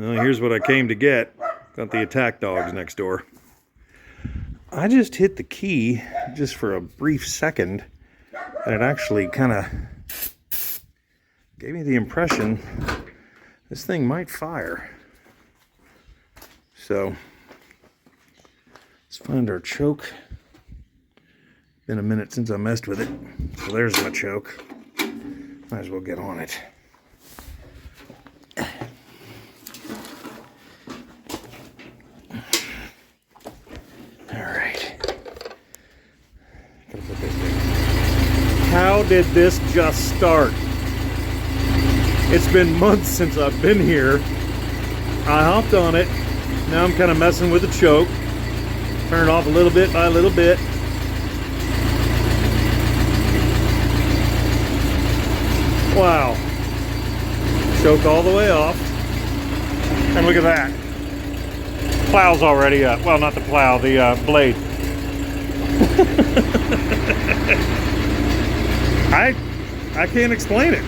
Well, here's what I came to get. Got the attack dogs next door. I just hit the key just for a brief second, and it actually kind of gave me the impression this thing might fire. So let's find our choke. Been a minute since I messed with it. So there's my choke. Might as well get on it. Alright. How did this just start? It's been months since I've been here. I hopped on it. Now I'm kind of messing with the choke. Turn it off a little bit by a little bit. Wow. Choke all the way off. And look at that. Plow's already up. Well, not the plow, the blade. I can't explain it.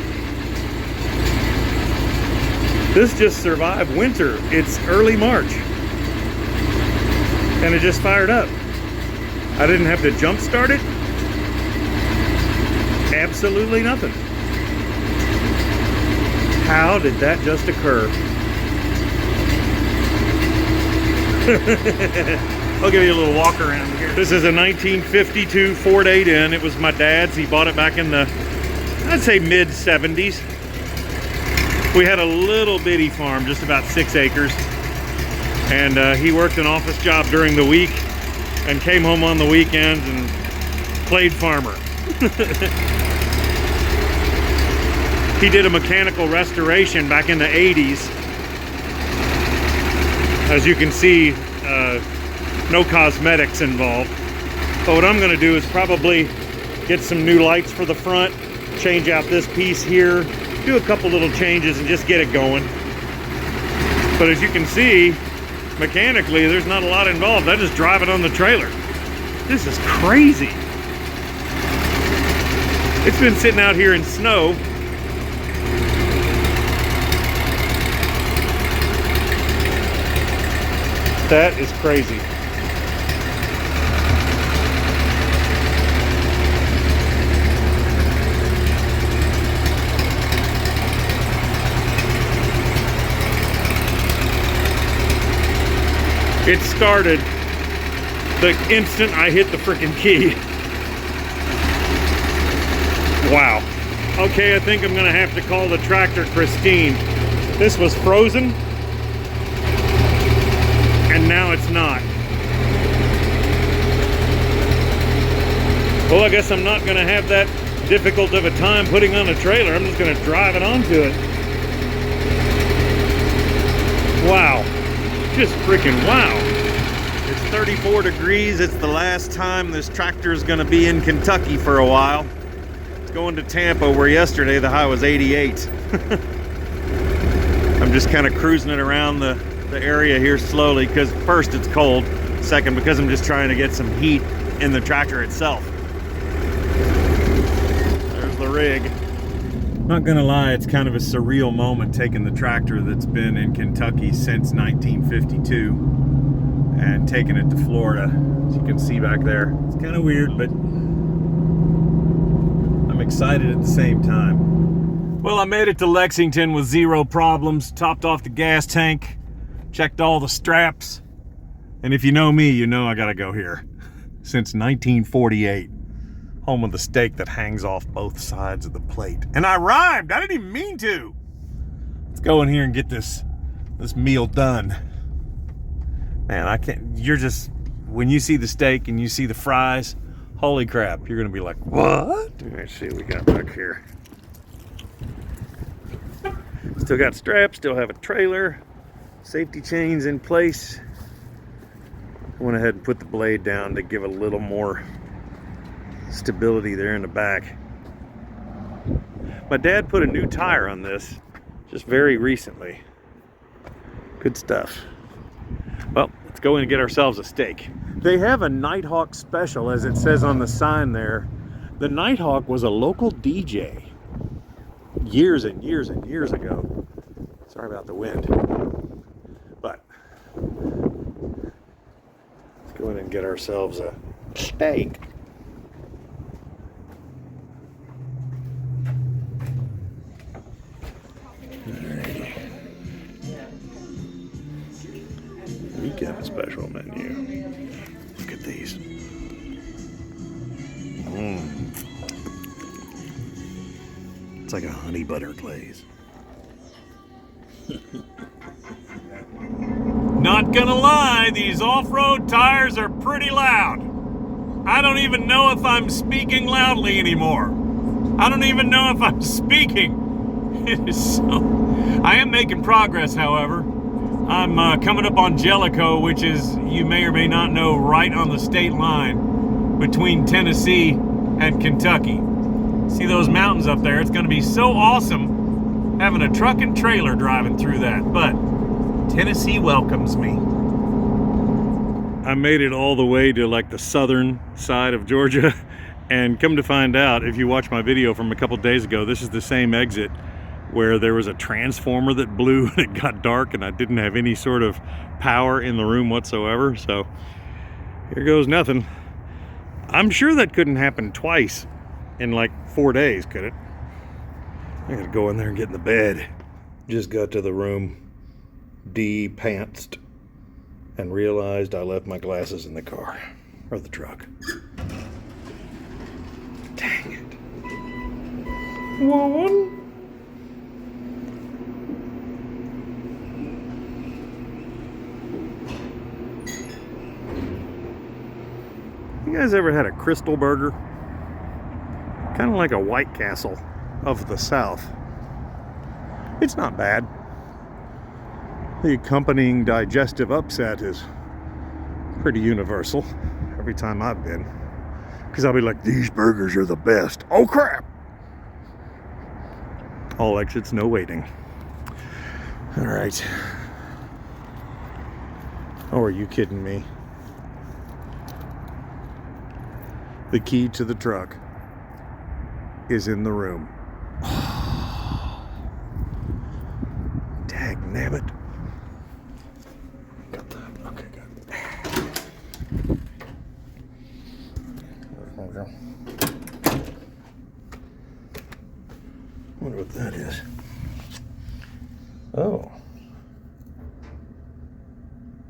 This just survived winter. It's early March. And it just fired up. I didn't have to jump start it. Absolutely nothing. How did that just occur? I'll give you a little walk around here. This is a 1952 Ford 8N. It was my dad's. He bought it back in the, I'd say, mid-70s. We had a little bitty farm, just about 6 acres. And he worked an office job during the week and came home on the weekends and played farmer. He did a mechanical restoration back in the 80s. As you can see, no cosmetics involved. But what I'm going to do is probably get some new lights for the front, change out this piece here, do a couple little changes and just get it going. But as you can see, mechanically, there's not a lot involved. I just drive it on the trailer. This is crazy. It's been sitting out here in snow. That is crazy. It started the instant I hit the freaking key. Wow. Okay, I think I'm gonna have to call the tractor Christine. This was frozen, and now it's not. Well, I guess I'm not gonna have that difficult of a time putting on a trailer. I'm just gonna drive it onto it. Wow. Just freaking wow. It's 34 degrees. It's the last time this tractor is going to be in Kentucky for a while. It's going to Tampa, where yesterday the high was 88. I'm just kind of cruising it around the area here slowly because first it's cold. Second, because I'm just trying to get some heat in the tractor itself. There's the rig. Not gonna lie, it's kind of a surreal moment taking the tractor that's been in Kentucky since 1952 and taking it to Florida. As you can see back there, it's kind of weird, but I'm excited at the same time. Well, I made it to Lexington with zero problems, topped off the gas tank, checked all the straps, and if you know me, you know I gotta go here. Since 1948. Home of the steak that hangs off both sides of the plate. And I rhymed! I didn't even mean to! Let's go in here and get this meal done. Man, I can't, you're just, when you see the steak and you see the fries, holy crap, you're gonna be like, what? Let's see what we got back here. Still got straps, still have a trailer, safety chains in place. I went ahead and put the blade down to give a little more stability there in the back. My dad put a new tire on this just very recently. Good stuff. Well, let's go in and get ourselves a steak. They have a Nighthawk special, as it says on the sign there. The Nighthawk was a local DJ years and years and years ago. Sorry about the wind. get ourselves a steak. Alrighty. Weekend special menu. Look at these. It's like a honey butter glaze. Not gonna lie, these off-road tires are pretty loud. I don't even know if I'm speaking loudly anymore. I don't even know if I'm speaking. It is so... I am making progress, however. I'm coming up on Jellicoe, which is, you may or may not know, right on the state line between Tennessee and Kentucky. See those mountains up there? It's gonna be so awesome having a truck and trailer driving through that, but Tennessee welcomes me. I made it all the way to like the southern side of Georgia, and come to find out, if you watch my video from a couple days ago, this is the same exit where there was a transformer that blew and it got dark and I didn't have any sort of power in the room whatsoever. So here goes nothing. I'm sure that couldn't happen twice in like 4 days, could it? I gotta go in there and get in the bed. Just got to the room, de-pantsed, and realized I left my glasses in the car, or the truck. Dang it. One. You guys ever had a Crystal Burger? Kind of like a White Castle of the South. It's not bad. The accompanying digestive upset is pretty universal every time I've been. Because I'll be like, these burgers are the best. Oh crap! All exits, no waiting. All right. Oh, are you kidding me? The key to the truck is in the room. Dag nabbit. Got that. Okay, good. There we go. Wonder what that is. Oh.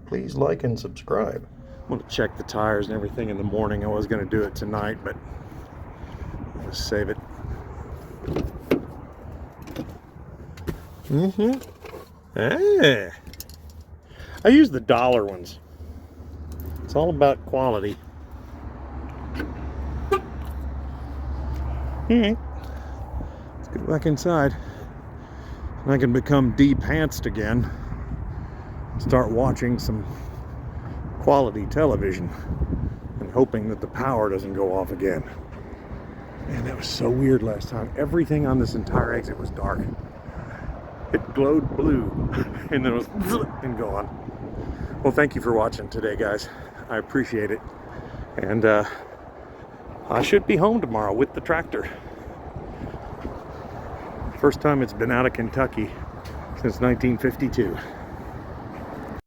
Please like and subscribe. I'm going to check the tires and everything in the morning. I was going to do it tonight, but I'll just save it. Ah. I use the dollar ones. It's all about quality. Alright. Let's get back inside. And I can become de-pantsed again. Start watching some quality television and hoping that the power doesn't go off again. Man, that was so weird last time. Everything on this entire exit was dark. It glowed blue and then it was and gone. Well, thank you for watching today, guys. I appreciate it. And I should be home tomorrow with the tractor. First time it's been out of Kentucky since 1952.